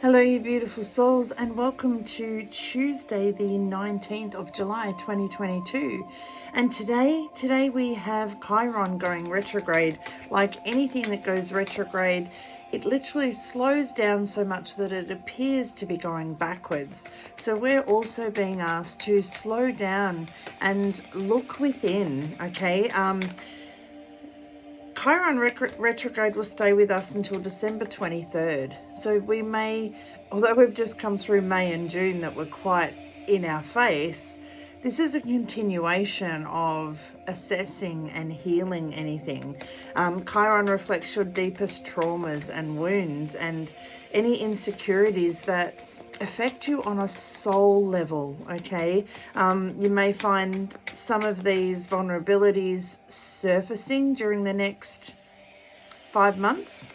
Hello, you beautiful souls, and welcome to Tuesday, the 19th of July, 2022. And today we have Chiron going retrograde. Like anything that goes retrograde, it literally slows down so much that it appears to be going backwards. So we're also being asked to slow down and look within, okay? Chiron retrograde will stay with us until December 23rd. So we may, although we've just come through May and June that were quite in our face, this is a continuation of assessing and healing anything. Chiron reflects your deepest traumas and wounds and any insecurities that affect you on a soul level, okay? You may find some of these vulnerabilities surfacing during the next 5 months.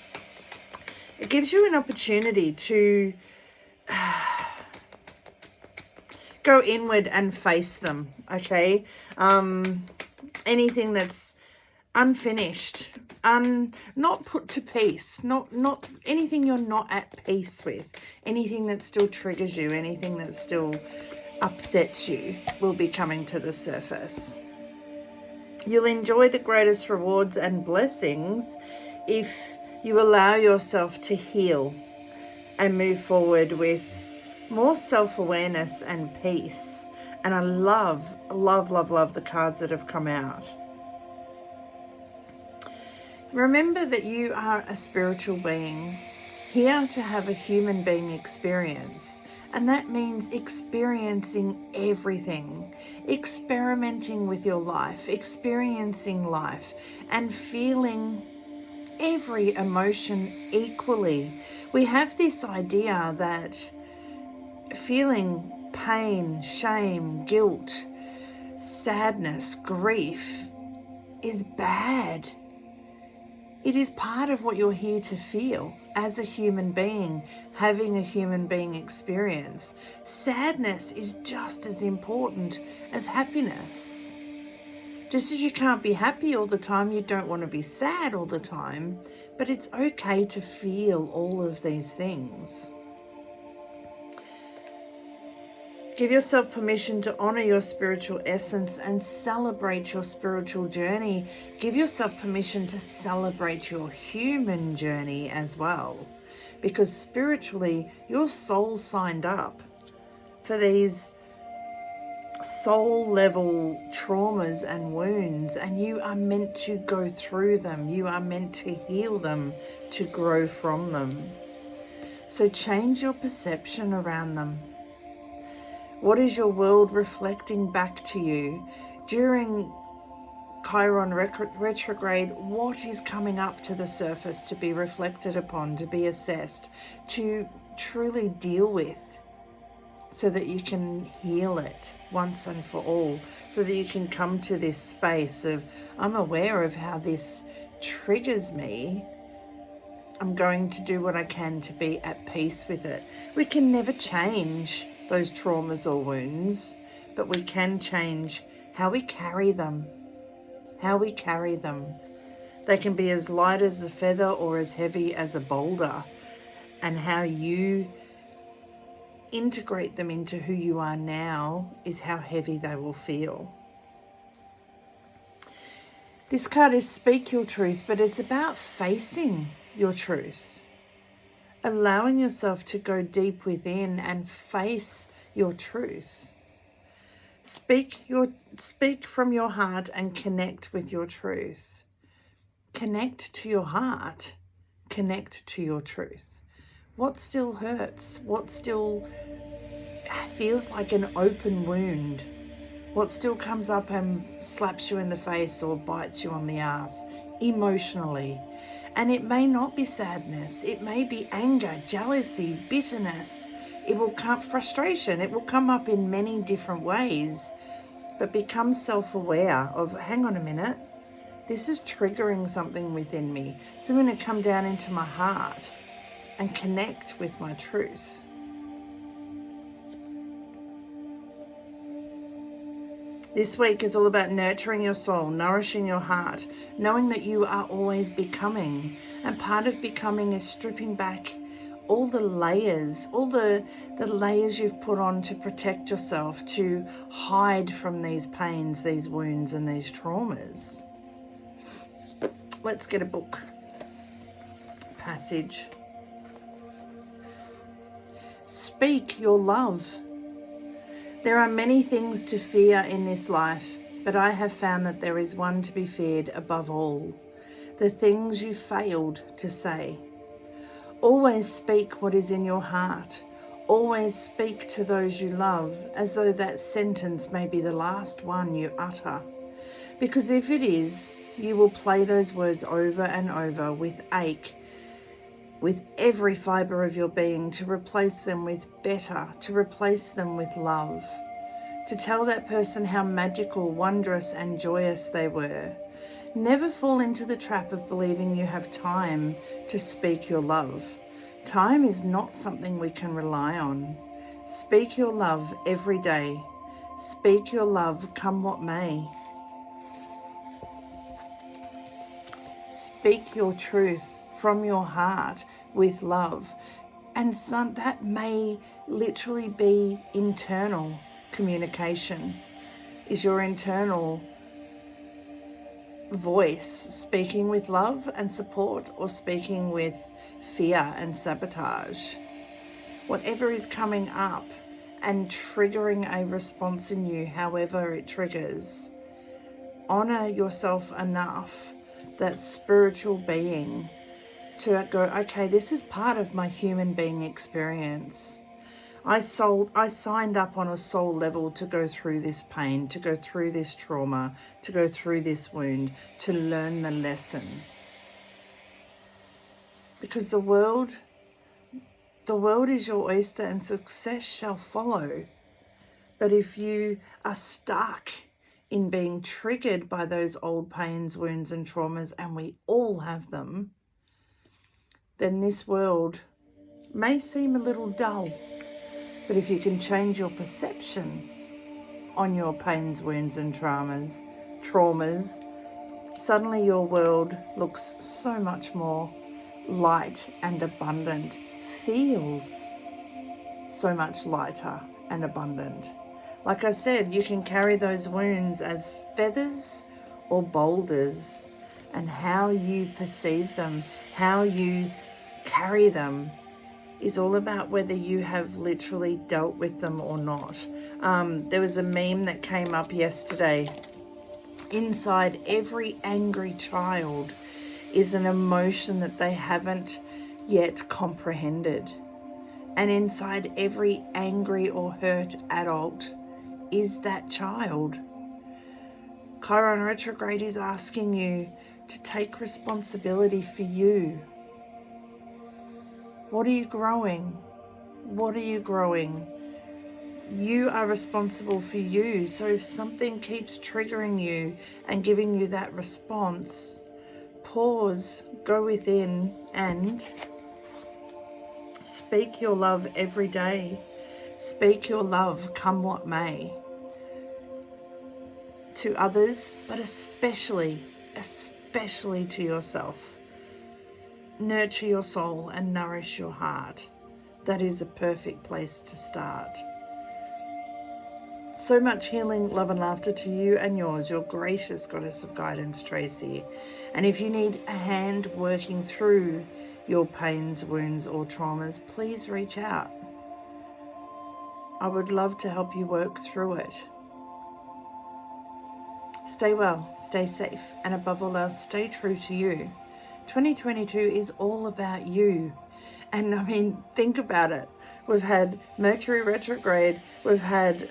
It gives you an opportunity to go inward and face them, okay? Anything that's unfinished, not put to peace, not anything you're not at peace with, anything that still triggers you, anything that still upsets you will be coming to the surface. You'll enjoy the greatest rewards and blessings if you allow yourself to heal and move forward with more self-awareness and peace. And I love the cards that have come out. Remember that you are a spiritual being here to have a human being experience. And that means experiencing everything, experimenting with your life, experiencing life, and feeling every emotion equally. We have this idea that feeling pain, shame, guilt, sadness, grief is bad. It is part of what you're here to feel as a human being, having a human being experience. Sadness is just as important as happiness. Just as you can't be happy all the time, you don't want to be sad all the time, but it's okay to feel all of these things. Give yourself permission to honor your spiritual essence and celebrate your spiritual journey. Give yourself permission to celebrate your human journey as well. Because spiritually, your soul signed up for these soul level traumas and wounds, and you are meant to go through them. You are meant to heal them, to grow from them. So change your perception around them. What is your world reflecting back to you? During Chiron retrograde, what is coming up to the surface to be reflected upon, to be assessed, to truly deal with, so that you can heal it once and for all, so that you can come to this space of, I'm aware of how this triggers me. I'm going to do what I can to be at peace with it. We can never change those traumas or wounds, but we can change how we carry them. They can be as light as a feather or as heavy as a boulder, and how you integrate them into who you are now is how heavy they will feel. This card is speak your truth, but it's about facing your truth. Allowing yourself to go deep within and face your truth. Speak from your heart and connect with your truth. Connect to your heart. Connect to your truth. What still hurts? What still feels like an open wound? What still comes up and slaps you in the face or bites you on the ass emotionally? And it may not be sadness, it may be anger, jealousy, bitterness. It will come, frustration, it will come up in many different ways. But become self-aware of, hang on a minute, this is triggering something within me. So I'm going to come down into my heart and connect with my truth. This week is all about nurturing your soul, nourishing your heart, knowing that you are always becoming. And part of becoming is stripping back all the layers, all the layers you've put on to protect yourself, to hide from these pains, these wounds, and these traumas. Let's get a book passage. Speak your love. There are many things to fear in this life, but I have found that there is one to be feared above all: the things you failed to say. Always speak what is in your heart. Always speak to those you love as though that sentence may be the last one you utter. Because if it is, you will play those words over and over with ache, with every fibre of your being, to replace them with better, to replace them with love, to tell that person how magical, wondrous and joyous they were. Never fall into the trap of believing you have time to speak your love. Time is not something we can rely on. Speak your love every day. Speak your love come what may. Speak your truth from your heart with love. And that may literally be internal communication. Is your internal voice speaking with love and support, or speaking with fear and sabotage? Whatever is coming up and triggering a response in you, however it triggers, honor yourself enough, that spiritual being, to go, okay, this is part of my human being experience. I signed up on a soul level to go through this pain, to go through this trauma, to go through this wound, to learn the lesson. Because the world is your oyster and success shall follow. But if you are stuck in being triggered by those old pains, wounds and traumas, and we all have them, then this world may seem a little dull. But if you can change your perception on your pains, wounds and traumas, suddenly your world looks so much more light and abundant, feels so much lighter and abundant. Like I said, you can carry those wounds as feathers or boulders, and how you perceive them, how you carry them, is all about whether you have literally dealt with them or not. There was a meme that came up yesterday. Inside every angry child is an emotion that they haven't yet comprehended. And inside every angry or hurt adult is that child. Chiron Retrograde is asking you to take responsibility for you. What are you growing? What are you growing? You are responsible for you. So if something keeps triggering you and giving you that response, pause, go within and speak your love every day. Speak your love come what may. To others, but especially to yourself. Nurture your soul and nourish your heart. That is a perfect place to start. So much healing, love and laughter to you and yours, your gracious goddess of guidance, Tracy. And if you need a hand working through your pains, wounds or traumas, please reach out. I would love to help you work through it. Stay well, stay safe, and above all else, stay true to you. 2022 is all about you. And I mean, think about it. We've had Mercury retrograde, we've had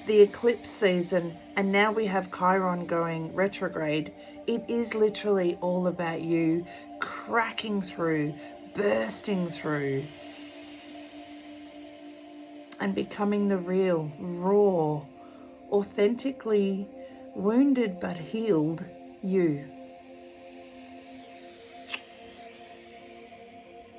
the eclipse season, and now we have Chiron going retrograde. It is literally all about you cracking through, bursting through, and becoming the real, raw, authentically wounded but healed you.